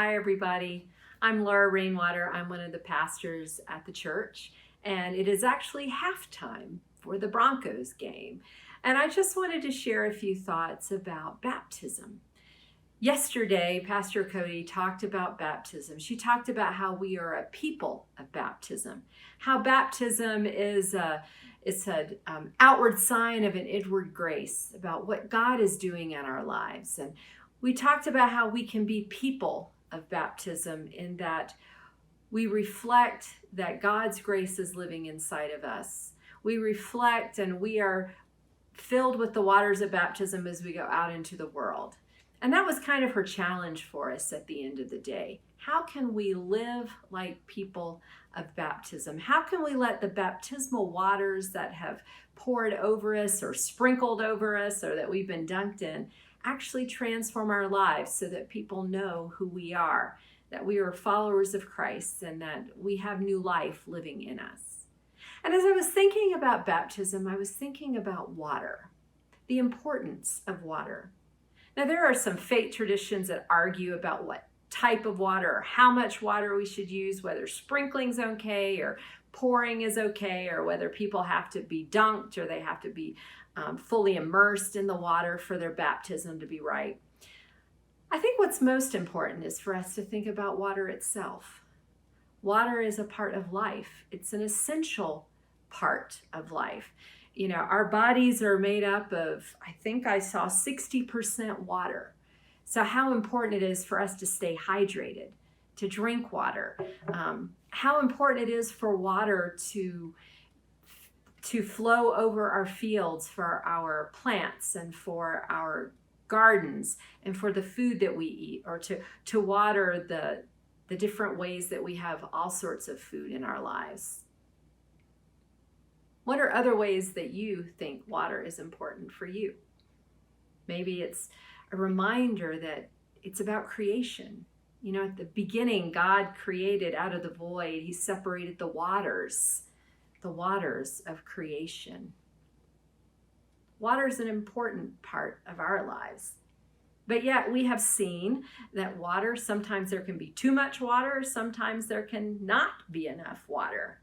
Hi, everybody. I'm Laura Rainwater. I'm one of the pastors at the church, and it is actually halftime for the Broncos game. And I just wanted to share a few thoughts about baptism. Yesterday, Pastor Cody talked about baptism. She talked about how we are a people of baptism, how baptism is it's an outward sign of an inward grace about what God is doing in our lives. And we talked about how we can be people of baptism in that we reflect that God's grace is living inside of us. We reflect and we are filled with the waters of baptism as we go out into the world. And that was kind of her challenge for us at the end of the day. How can we live like people of baptism? How can we let the baptismal waters that have poured over us or sprinkled over us or that we've been dunked in actually transform our lives so that people know who we are, that we are followers of Christ and that we have new life living in us? And as I was thinking about baptism, I was thinking about water, the importance of water. Now, there are some faith traditions that argue about what type of water or how much water we should use, whether sprinkling's okay or pouring is okay, or whether people have to be dunked or they have to be fully immersed in the water for their baptism to be right. I think what's most important is for us to think about water itself. Water is a part of life. It's an essential part of life. You know, our bodies are made up of, I think I saw 60% water. So how important it is for us to stay hydrated, to drink water, how important it is for water to flow over our fields for our plants and for our gardens and for the food that we eat, or to water the different ways that we have all sorts of food in our lives. What are other ways that you think water is important for you? Maybe it's a reminder that it's about creation. You know, at the beginning, God created out of the void. He separated the waters of creation. Water is an important part of our lives. But yet we have seen that water, sometimes there can be too much water, sometimes there can not be enough water.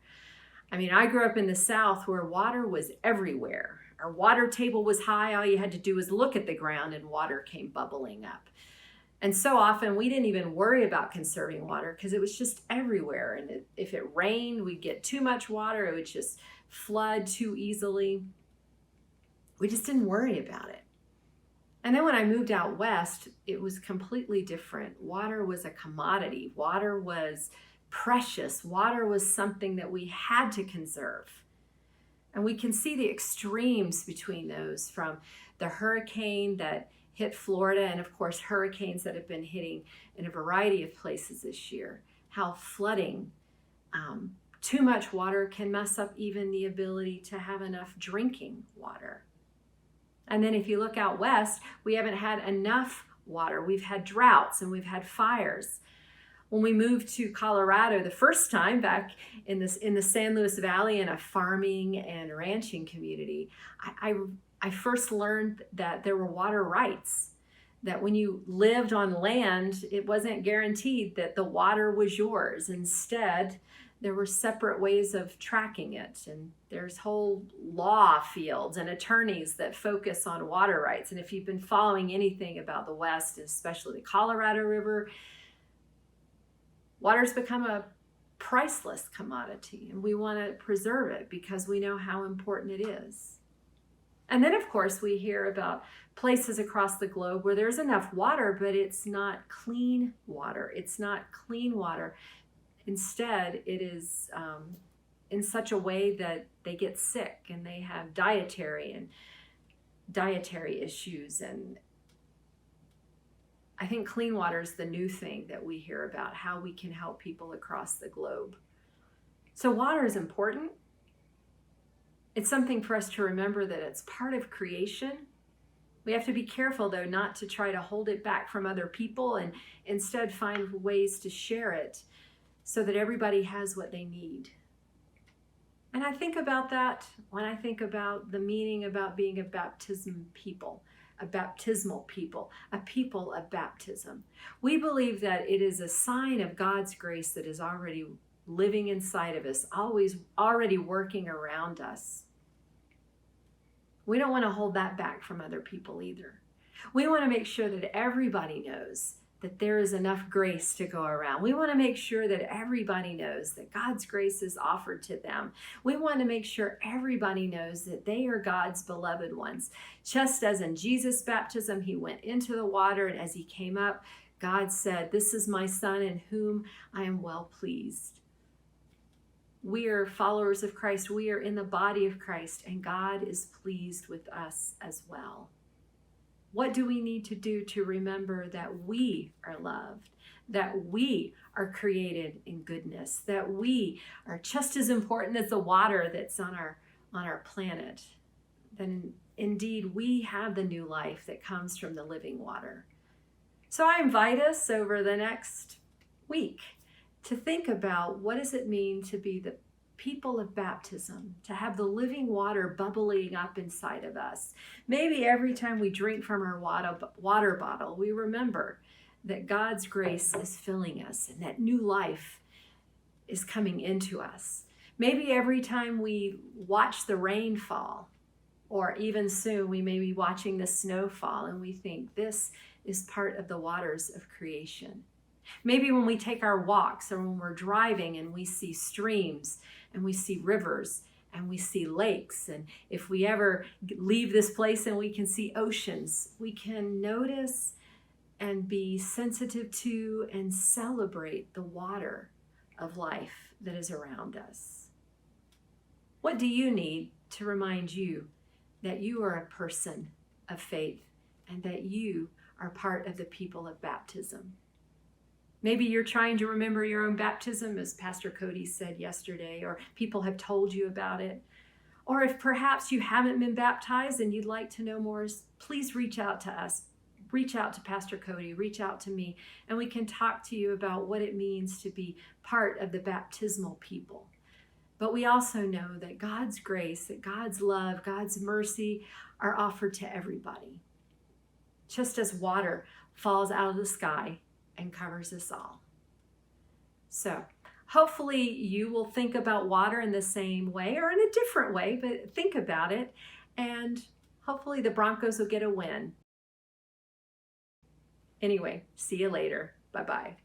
I mean, I grew up in the South where water was everywhere. Our water table was high. All you had to do was look at the ground and water came bubbling up. And so often we didn't even worry about conserving water because it was just everywhere. And if it rained, we'd get too much water. It would just flood too easily. We just didn't worry about it. And then when I moved out west, it was completely different. Water was a commodity. Water was precious. Water was something that we had to conserve. And we can see the extremes between those, from the hurricane that hit Florida and of course hurricanes that have been hitting in a variety of places this year. How flooding, too much water can mess up even the ability to have enough drinking water. And then if you look out west, we haven't had enough water. We've had droughts and we've had fires. When we moved to Colorado the first time, back in the San Luis Valley, in a farming and ranching community, I first learned that there were water rights, that when you lived on land, it wasn't guaranteed that the water was yours. Instead, there were separate ways of tracking it, and there's whole law fields and attorneys that focus on water rights. And if you've been following anything about the West, especially the Colorado River, water's become a priceless commodity, and we want to preserve it because we know how important it is. And then, of course, we hear about places across the globe where there's enough water, but it's not clean water. It's not clean water. Instead, it is in such a way that they get sick and they have dietary issues. And I think clean water is the new thing that we hear about, how we can help people across the globe. So water is important. It's something for us to remember that it's part of creation. We have to be careful, though, not to try to hold it back from other people and instead find ways to share it so that everybody has what they need. And I think about that when I think about the meaning about being a baptism people, a baptismal people, a people of baptism. We believe that it is a sign of God's grace that is already living inside of us, always already working around us. We don't want to hold that back from other people either. We want to make sure that everybody knows that there is enough grace to go around. We want to make sure that everybody knows that God's grace is offered to them. We want to make sure everybody knows that they are God's beloved ones. Just as in Jesus' baptism, he went into the water, and as he came up, God said, "This is my son in whom I am well pleased." We are followers of Christ. We are in the body of Christ, and God is pleased with us as well. What do we need to do to remember that we are loved, that we are created in goodness, that we are just as important as the water that's on our planet? Then indeed we have the new life that comes from the living water. So I invite us over the next week to think about, what does it mean to be the people of baptism, to have the living water bubbling up inside of us? Maybe every time we drink from our water bottle, we remember that God's grace is filling us and that new life is coming into us. Maybe every time we watch the rain fall, or even soon we may be watching the snow fall, and we think this is part of the waters of creation. Maybe when we take our walks, or when we're driving and we see streams and we see rivers and we see lakes, and if we ever leave this place and we can see oceans, we can notice and be sensitive to and celebrate the water of life that is around us. What do you need to remind you that you are a person of faith and that you are part of the people of baptism? Maybe you're trying to remember your own baptism, as Pastor Cody said yesterday, or people have told you about it. Or if perhaps you haven't been baptized and you'd like to know more, please reach out to us. Reach out to Pastor Cody, reach out to me, and we can talk to you about what it means to be part of the baptismal people. But we also know that God's grace, that God's love, God's mercy are offered to everybody. Just as water falls out of the sky and covers us all. So hopefully you will think about water in the same way, or in a different way, but think about it. And hopefully the Broncos will get a win. Anyway, see you later. Bye-bye.